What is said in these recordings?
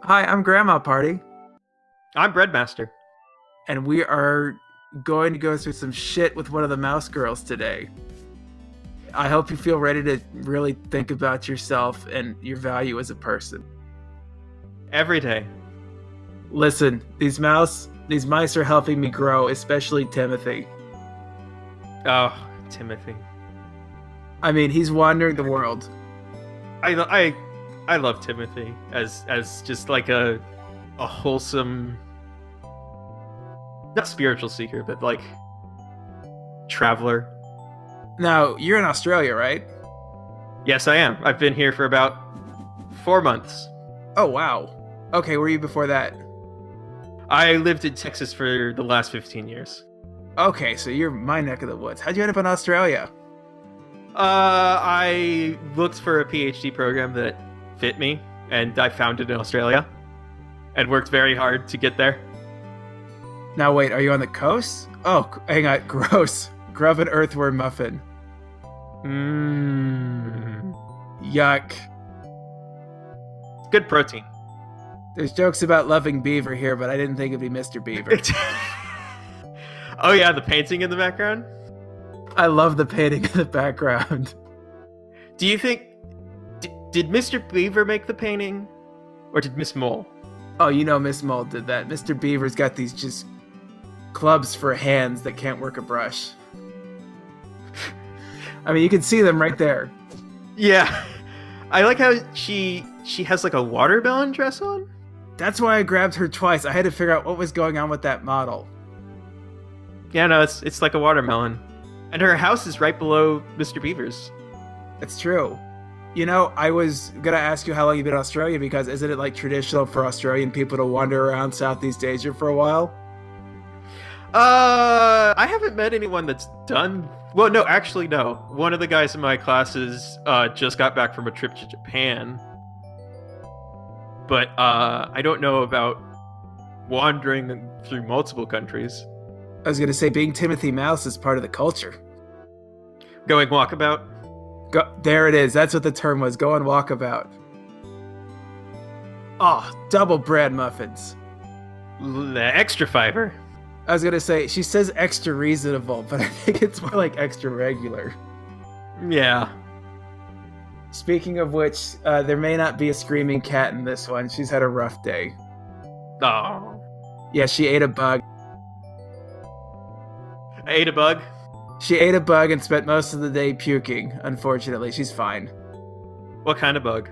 Hi, I'm Grandma Party, I'm Breadmaster. and we are going to go through some shit with one of the mouse girls today. I hope you feel ready to really think about yourself and your value as a person. Every day. Listen, these mice are helping me grow, especially Timothy. Oh, Timothy. I mean, he's wandering the world. I love Timothy as just like a wholesome, not spiritual seeker, but like traveler. Now, you're in Australia, right? Yes, I am. I've been here for about 4 months. Oh, wow. Okay, where were you before that? I lived in Texas for the last 15 years. Okay, so you're my neck of the woods. How'd you end up in Australia? I looked for a PhD program that fit me, and I found it in Australia, and worked very hard to get there. Now, wait, are you on the coast? Oh, hang on, gross. Grub an earthworm muffin. Mmm. Yuck. Good protein. There's jokes about loving Beaver here, but I didn't think it'd be Mr. Beaver. Oh yeah, the painting in the background. I love the painting in the background. Do you think did Mr. Beaver make the painting, or did Miss Mole? Oh, you know Miss Mole did that. Mr. Beaver's got these just clubs for hands that can't work a brush. I mean, you can see them right there. Yeah, I like how she has like a watermelon dress on. That's why I grabbed her twice. I had to figure out what was going on with that model. Yeah, no, it's like a watermelon, and her house is right below Mr. Beaver's. It's true. You know, I was gonna ask you how long you've been in Australia, because isn't it like traditional for Australian people to wander around Southeast Asia for a while? I haven't met anyone that's done. Well, no, actually, no. One of the guys in my classes just got back from a trip to Japan, but I don't know about wandering through multiple countries. I was gonna say, being Timothy Mouse is part of the culture. Going walkabout. There it is. That's what the term was. Go on walkabout. Oh, double bread muffins. Extra fiber. I was gonna say, she says extra reasonable, but I think it's more like extra regular. Yeah. Speaking of which, there may not be a screaming cat in this one. She's had a rough day. Oh. Yeah, she ate a bug. I ate a bug. She ate a bug and spent most of the day puking. Unfortunately, she's fine. What kind of bug?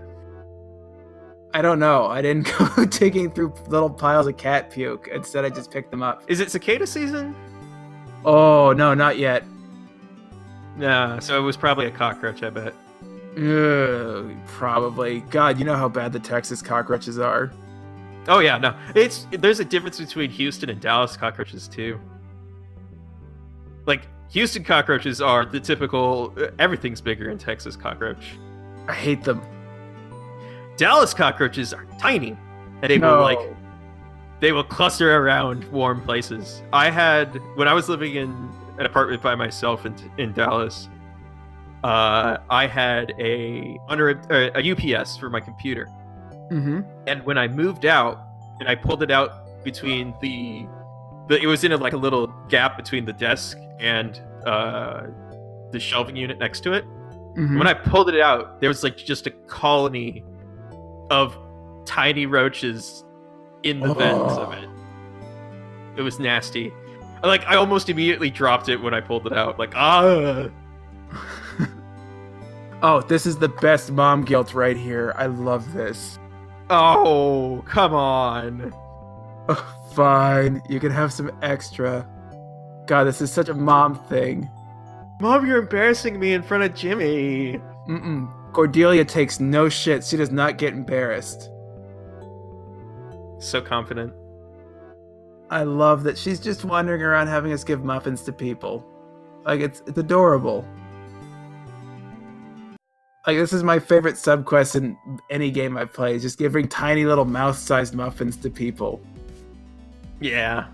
I don't know. I didn't go digging through little piles of cat puke. Instead, I just picked them up. Is it cicada season? Oh, no, not yet. No, so it was probably a cockroach, I bet. Ugh, probably. God, you know how bad the Texas cockroaches are. Oh yeah, no. There's a difference between Houston and Dallas cockroaches too. Like, Houston cockroaches are the typical everything's bigger in Texas cockroach. I hate them. Dallas cockroaches are tiny, and they will cluster around warm places. When I was living in an apartment by myself in Dallas, I had a UPS for my computer. Mm-hmm. And when I moved out and I pulled it out between it was in a little gap between the desk and the shelving unit next to it. Mm-hmm. When I pulled it out, there was just a colony of tiny roaches in the vents of it. It was nasty. I almost immediately dropped it when I pulled it out. Oh, this is the best mom guilt right here. I love this. Oh, come on. Oh, fine, you can have some extra. God, this is such a mom thing. Mom, you're embarrassing me in front of Jimmy. Mm-mm. Cordelia takes no shit. She does not get embarrassed. So confident. I love that she's just wandering around having us give muffins to people. It's adorable. This is my favorite subquest in any game I play, is just giving tiny little mouse-sized muffins to people. Yeah.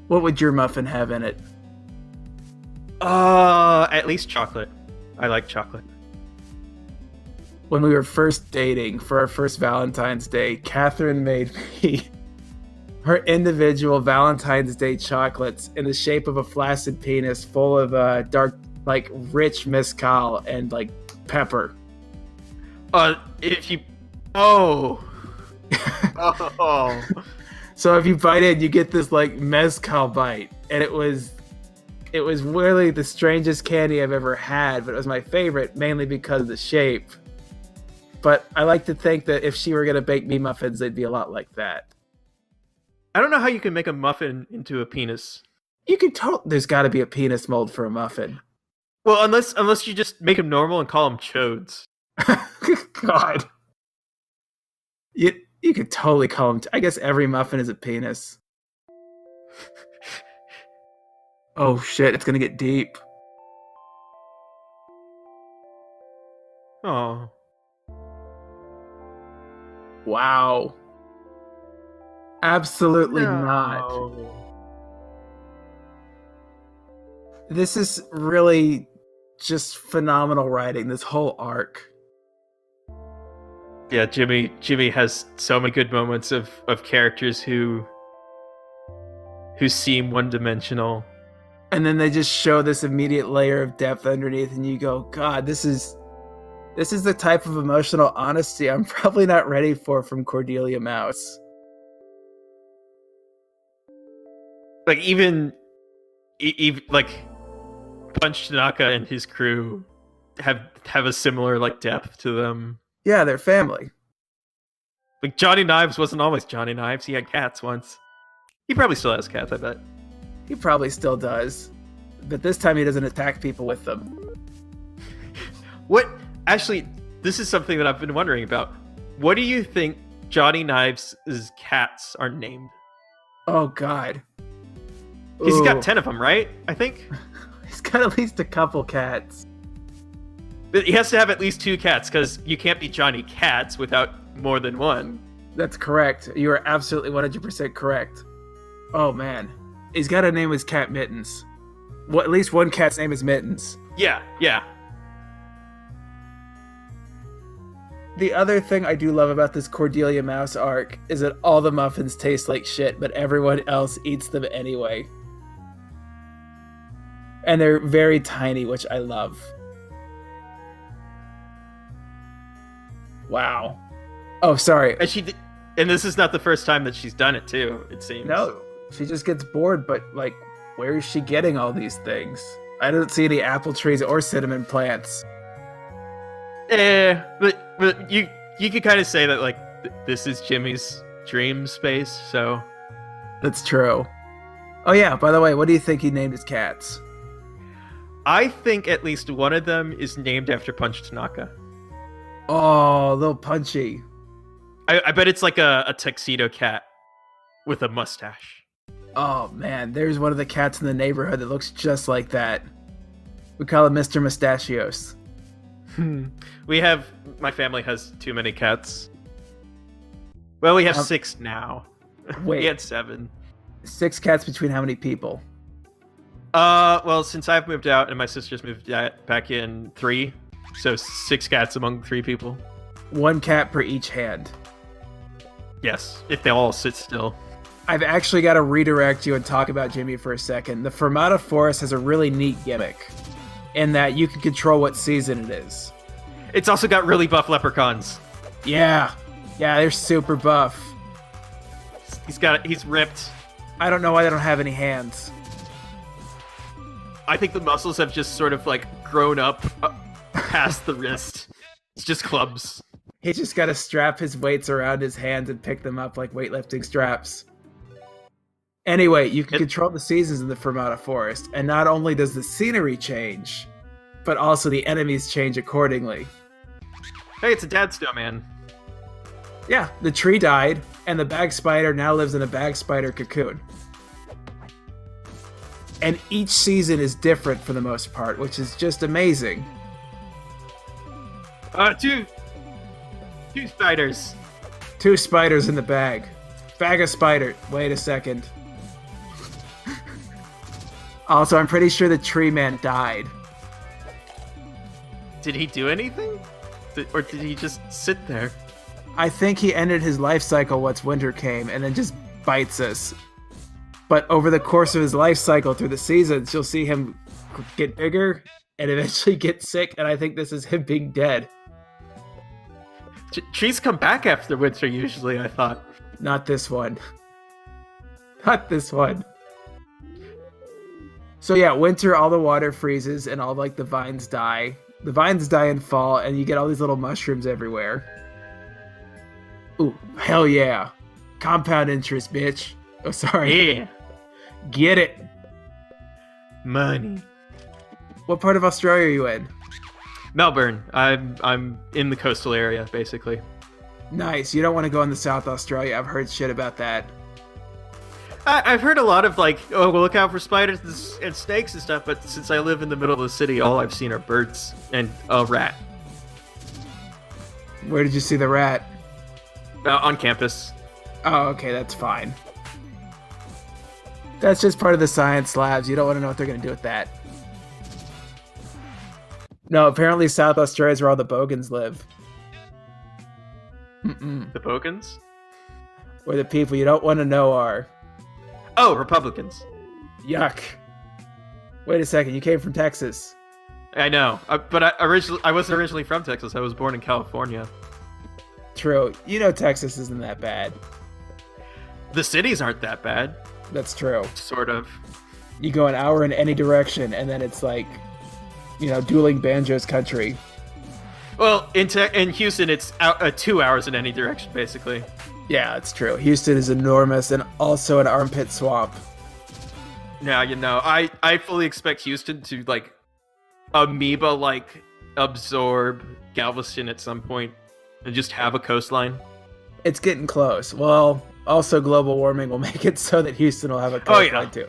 What would your muffin have in it? At least chocolate. I like chocolate. when we were first dating for our first Valentine's Day, Catherine made me her individual Valentine's Day chocolates in the shape of a flaccid penis full of dark, like rich mezcal and like pepper. If you, oh, oh, so if you bite it, you get this like mezcal bite, and it was really the strangest candy I've ever had, but it was my favorite mainly because of the shape. But I like to think that if she were gonna bake me muffins, they'd be a lot like that. I don't know how you can make a muffin into a penis. You can there's got to be a penis mold for a muffin. Well, unless you just make them normal and call them chodes. God, you could totally call them. I guess every muffin is a penis. Oh shit! It's gonna get deep. Oh. Wow. Absolutely not. This is really just phenomenal writing, this whole arc. Yeah, Jimmy has so many good moments of characters who seem one-dimensional. And then they just show this immediate layer of depth underneath, and you go, God, this is the type of emotional honesty I'm probably not ready for from Cordelia Mouse. Like even like Punch Tanaka and his crew have a similar like depth to them. Yeah, they're family. Like Johnny Knives wasn't always Johnny Knives. He had cats once. He probably still has cats, I bet. He probably still does. But this time he doesn't attack people with them. What? Actually, this is something that I've been wondering about. What do you think Johnny Knives' cats are named? Oh, God. Because he's got 10 of them, right? I think? He's got at least a couple cats. He has to have at least 2 cats, because you can't be Johnny Cats without more than one. That's correct. You are absolutely 100% correct. Oh, man. He's got to name his cat Mittens. Well, at least one cat's name is Mittens. Yeah. The other thing I do love about this Cordelia Mouse arc is that all the muffins taste like shit, but everyone else eats them anyway. And they're very tiny, which I love. Wow. Oh, sorry. And this is not the first time that she's done it, too, it seems. No, she just gets bored, but, like, where is she getting all these things? I don't see any apple trees or cinnamon plants. But you could kind of say that, like, this is Jimmy's dream space, so... That's true. Oh, yeah, by the way, what do you think he named his cats? I think at least one of them is named after Punch Tanaka. Oh, little Punchy. I bet it's like a tuxedo cat with a mustache. Oh, man, there's one of the cats in the neighborhood that looks just like that. We call him Mr. Mustachios. My family has too many cats. Well, we have 6 now. Wait. We had 7. 6 cats between how many people? Well, since I've moved out and my sister's moved back in, 3. So 6 cats among 3 people. 1 cat per each hand. Yes, if they all sit still. I've actually got to redirect you and talk about Jimmy for a second. The Fermata Forest has a really neat gimmick in that you can control what season it is. It's also got really buff leprechauns. Yeah, they're super buff. He's ripped. I don't know why they don't have any hands. I think the muscles have just sort of like grown up past the wrist. It's just clubs. He just got to strap his weights around his hands and pick them up like weightlifting straps. Anyway, you can control the seasons in the Fermata Forest, and not only does the scenery change, but also the enemies change accordingly. Hey, it's a dad snowman. Yeah, the tree died, and the bag spider now lives in a bag spider cocoon. And each season is different for the most part, which is just amazing. Two spiders. 2 spiders in the bag. Bag of spider. Wait a second. Also, I'm pretty sure the tree man died. Did he do anything? Or did he just sit there? I think he ended his life cycle once winter came and then just bites us. But over the course of his life cycle through the seasons, you'll see him get bigger and eventually get sick, and I think this is him being dead. Trees come back after winter, usually, I thought. Not this one. Not this one. So yeah, winter, all the water freezes and all like the vines die. The vines die in fall, and you get all these little mushrooms everywhere. Ooh, hell yeah. Compound interest, bitch. Oh, sorry. Yeah. Get it. Money. What part of Australia are you in? Melbourne. I'm in the coastal area, basically. Nice. You don't want to go into South Australia. I've heard shit about that. I've heard a lot of like, oh, well, look out for spiders and snakes and stuff, but since I live in the middle of the city, all I've seen are birds and a rat. Where did you see the rat? On campus. Oh, okay, that's fine. That's just part of the science labs. You don't want to know what they're going to do with that. No, apparently South Australia is where all the bogans live. The bogans? Where the people you don't want to know are. Oh, Republicans. Yuck. Wait a second, you came from Texas. I know, but I wasn't originally from Texas. I was born in California. True. You know Texas isn't that bad. The cities aren't that bad. That's true. Sort of. You go an hour in any direction, and then it's like, you know, dueling banjos country. Well, in Houston, it's 2 hours in any direction, basically. Yeah, it's true. Houston is enormous and also an armpit swamp. Now, you know, I fully expect Houston to, like, amoeba-like absorb Galveston at some point and just have a coastline. It's getting close. Well, also global warming will make it so that Houston will have a coastline too.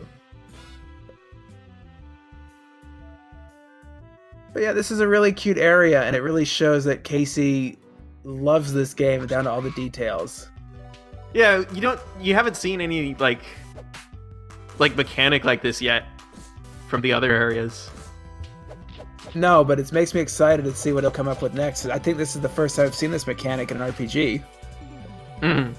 But yeah, this is a really cute area, and it really shows that Casey loves this game down to all the details. Yeah, you haven't seen any like mechanic like this yet from the other areas. No, but it makes me excited to see what he'll come up with next. I think this is the first time I've seen this mechanic in an RPG. Mm.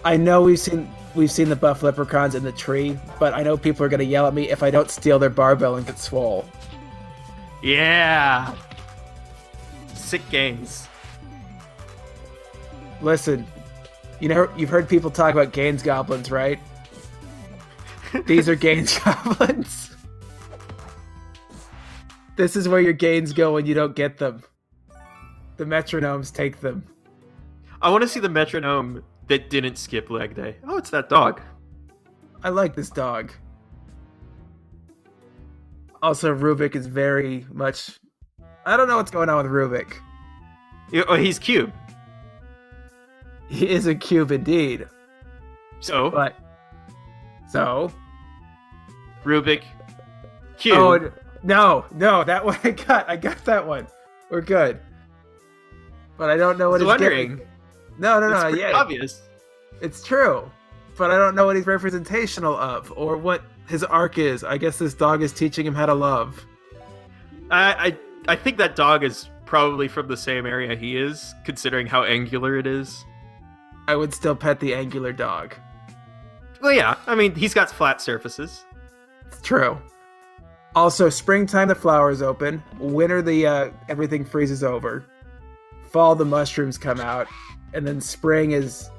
I know we've seen the buff leprechauns in the tree, but I know people are going to yell at me if I don't steal their barbell and get swole. Yeah. Sick games. Listen, you know, you've heard people talk about Gaines goblins, right? These are Gaines goblins. This is where your gains go when you don't get them. The metronomes take them. I want to see the metronome that didn't skip leg day. Oh, it's that dog. I like this dog. Also, Rubik is very much... I don't know what's going on with Rubik. Oh, he's cube. He is a cube indeed. So? Rubik, cube. Oh, no, that one I got that one. We're good. But I don't know what he's getting. No, it's yeah. obvious. It's true. But I don't know what he's representational of, or what his arc is. I guess this dog is teaching him how to love. I think that dog is probably from the same area he is, considering how angular it is. I would still pet the angular dog. Well, yeah. I mean, he's got flat surfaces. It's true. Also, springtime, the flowers open. Winter, the everything freezes over. Fall, the mushrooms come out. And then spring is...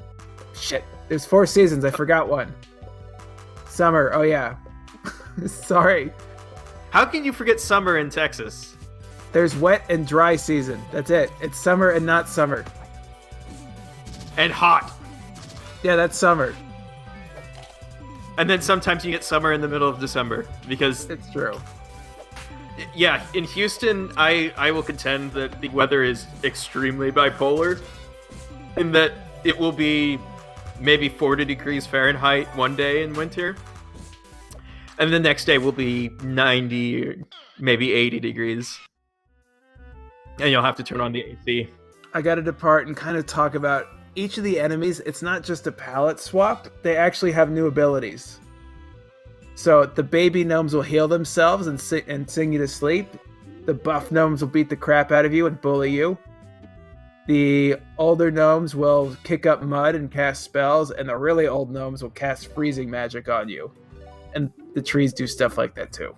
Shit. There's 4 seasons. I forgot one. Summer. Oh, yeah. Sorry. How can you forget summer in Texas? There's wet and dry season. That's it. It's summer and not summer. And hot. Yeah, that's summer. And then sometimes you get summer in the middle of December, because... It's true. Yeah, in Houston, I will contend that the weather is extremely bipolar, in that it will be maybe 40 degrees Fahrenheit one day in winter, and the next day will be 90 or maybe 80 degrees. And you'll have to turn on the AC. I gotta depart and kind of talk about each of the enemies. It's not just a palette swap. They actually have new abilities. So the baby gnomes will heal themselves and sing you to sleep. The buff gnomes will beat the crap out of you and bully you. The older gnomes will kick up mud and cast spells, and the really old gnomes will cast freezing magic on you. And the trees do stuff like that too.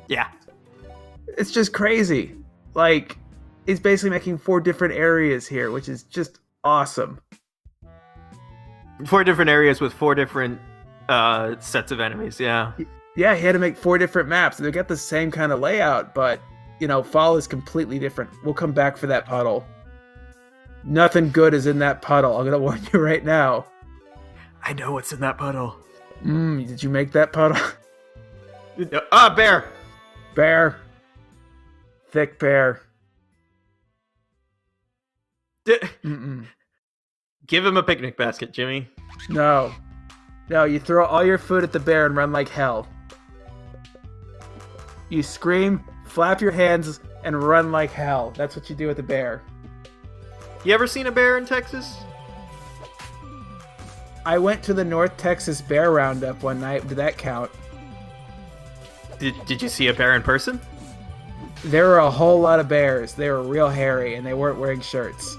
Yeah. It's just crazy. Like, he's basically making 4 different areas here, which is just awesome. 4 different areas with 4 different sets of enemies, yeah. Yeah, he had to make 4 different maps. They got the same kind of layout, but, fall is completely different. We'll come back for that puddle. Nothing good is in that puddle. I'm going to warn you right now. I know what's in that puddle. Did you make that puddle? Bear! Bear. Thick bear. Give him a picnic basket, Jimmy. No, you throw all your food at the bear and run like hell. You scream, flap your hands, and run like hell. That's what you do with the bear. You ever seen a bear in Texas? I went to the North Texas Bear Roundup one night. Did that count? Did you see a bear in person? There were a whole lot of bears. They were real hairy, and they weren't wearing shirts.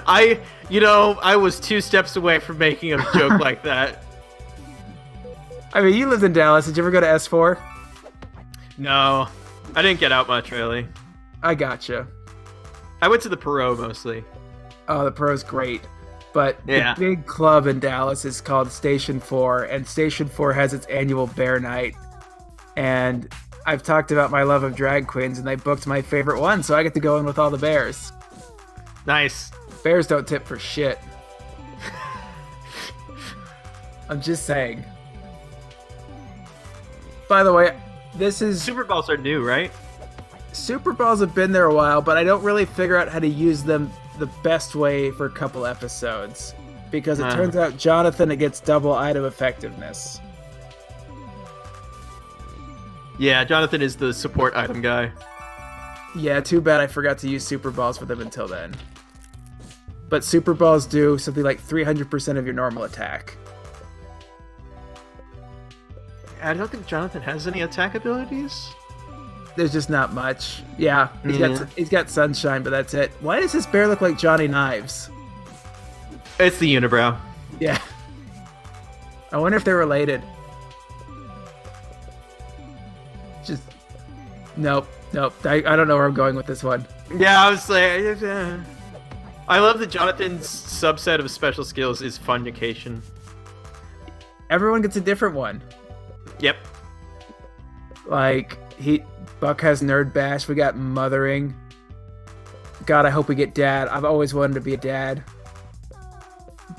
I was 2 steps away from making a joke like that. I mean, you lived in Dallas. Did you ever go to S4? No, I didn't get out much, really. I gotcha. I went to the Perot mostly. Oh, the Perot's great. But yeah. The big club in Dallas is called Station 4, and Station 4 has its annual bear night. And I've talked about my love of drag queens, and they booked my favorite one, so I get to go in with all the bears. Nice. Bears don't tip for shit. I'm just saying. By the way, this is... Super Balls are new, right? Super Balls have been there a while, but I don't really figure out how to use them the best way for a couple episodes. Because it turns out Jonathan, it gets double item effectiveness. Yeah, Jonathan is the support item guy. Yeah, too bad I forgot to use Super Balls with them until then. But Super Balls do something like 300% of your normal attack. I don't think Jonathan has any attack abilities. There's just not much. Yeah, he's got Sunshine, but that's it. Why does this bear look like Johnny Knives? It's the unibrow. Yeah. I wonder if they're related. Just... Nope. I don't know where I'm going with this one. Yeah, I was like... I love that Jonathan's subset of special skills is Funnication. Everyone gets a different one. Yep. Like, Buck has Nerd Bash, we got Mothering. God, I hope we get Dad. I've always wanted to be a dad.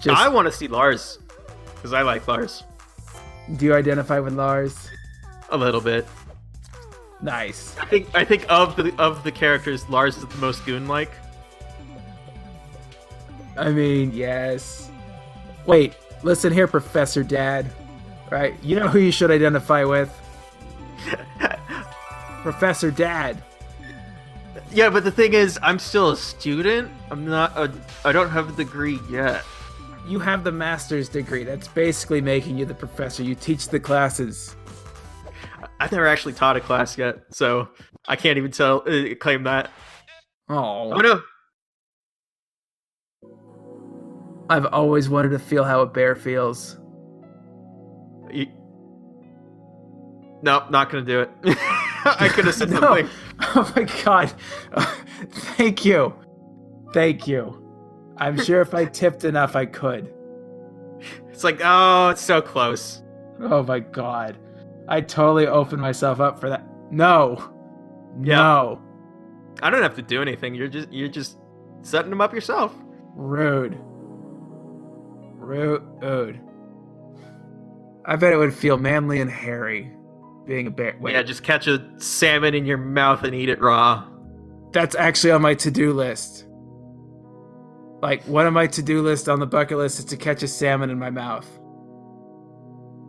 I want to see Lars, because I like Lars. Do you identify with Lars? A little bit. Nice. I think of the characters, Lars is the most goon-like. I mean, yes. Wait, listen here, Professor Dad. Right? You know who you should identify with? Professor Dad. Yeah, but the thing is, I'm still a student. I don't have a degree yet. You have the master's degree. That's basically making you the professor. You teach the classes. I've never actually taught a class yet, so I can't even claim that. Oh no. I've always wanted to feel how a bear feels. No, not gonna do it. I could have said something. Oh my god. Thank you. I'm sure if I tipped enough, I could. It's like, oh, it's so close. Oh my god. I totally opened myself up for that. No. Yep. No. I don't have to do anything. You're just setting them up yourself. Rude. I bet it would feel manly and hairy being a bear. Wait. Yeah, just catch a salmon in your mouth and eat it raw. That's actually on my to-do list. Like, one of my to-do lists on the bucket list is to catch a salmon in my mouth.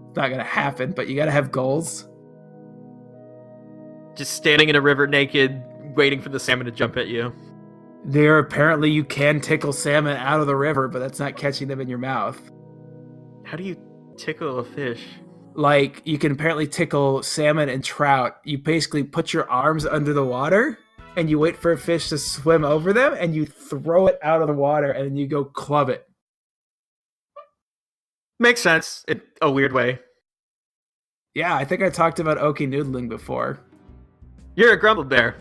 It's not gonna happen, but you gotta have goals. Just standing in a river naked, waiting for the salmon to jump at you. Apparently you can tickle salmon out of the river, but that's not catching them in your mouth. How do you tickle a fish? Like, you can apparently tickle salmon and trout. You basically put your arms under the water and you wait for a fish to swim over them and you throw it out of the water and then you go club it. Makes sense in a weird way. Yeah, I think I talked about Oki noodling before. You're a Grumble bear.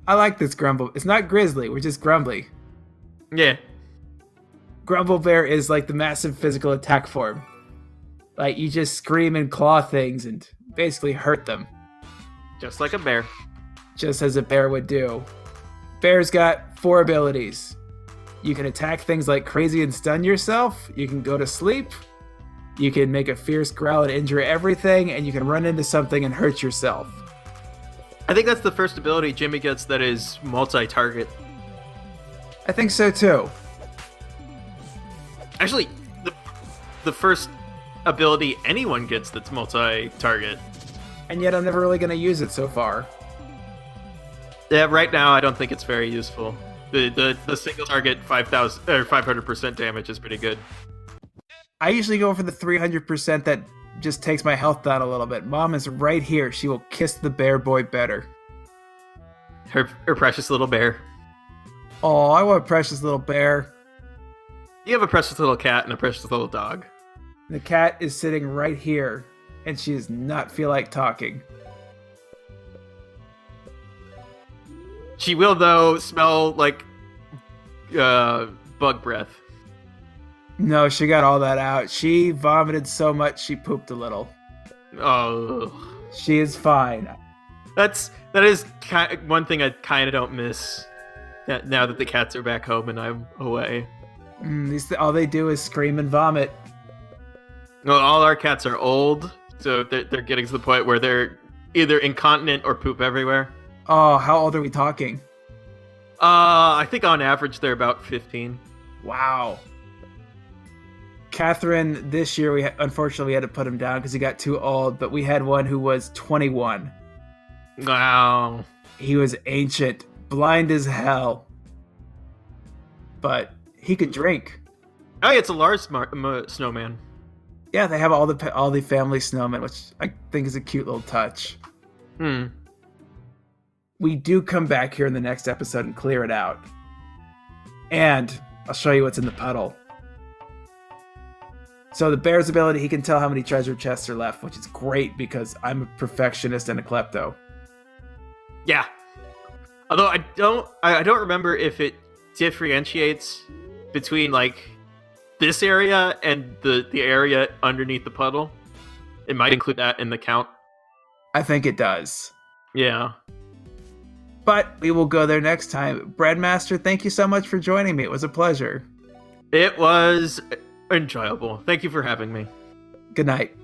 I like this Grumble. It's not grizzly, we're just grumbly. Yeah. Grumble bear is like the massive physical attack form. Like, you just scream and claw things and basically hurt them. Just like a bear. Just as a bear would do. Bear's got 4 abilities. You can attack things like crazy and stun yourself. You can go to sleep. You can make a fierce growl and injure everything. And you can run into something and hurt yourself. I think that's the first ability Jimmy gets that is multi-target. I think so too. Actually, the first ability anyone gets that's multi-target. And yet I'm never really going to use it so far. Yeah, right now I don't think it's very useful. The single target 5,000 or 500% damage is pretty good. I usually go for the 300% that just takes my health down a little bit. Mom is right here. She will kiss the bear boy better. Her precious little bear. Oh, I want a precious little bear. You have a precious little cat and a precious little dog. The cat is sitting right here, and she does not feel like talking. She will, though, smell like bug breath. No, she got all that out. She vomited so much she pooped a little. Oh. She is fine. That is one thing I kind of don't miss now that the cats are back home and I'm away. All they do is scream and vomit. Well, all our cats are old, so they're getting to the point where they're either incontinent or poop everywhere. Oh, how old are we talking? I think on average they're about 15. Wow. Catherine, this year, unfortunately we had to put him down because he got too old, but we had one who was 21. Wow. He was ancient, blind as hell. But he could drink. Oh, yeah, it's a large snowman. Yeah, they have all the family snowmen, which I think is a cute little touch. We do come back here in the next episode and clear it out. And I'll show you what's in the puddle. So the bear's ability, he can tell how many treasure chests are left, which is great because I'm a perfectionist and a klepto. Yeah. Although I don't remember if it differentiates between like this area and the area underneath the puddle. It might include that in the count. I think it does. Yeah. But we will go there next time. Breadmaster, thank you so much for joining me. It was a pleasure. It was enjoyable. Thank you for having me. Good night.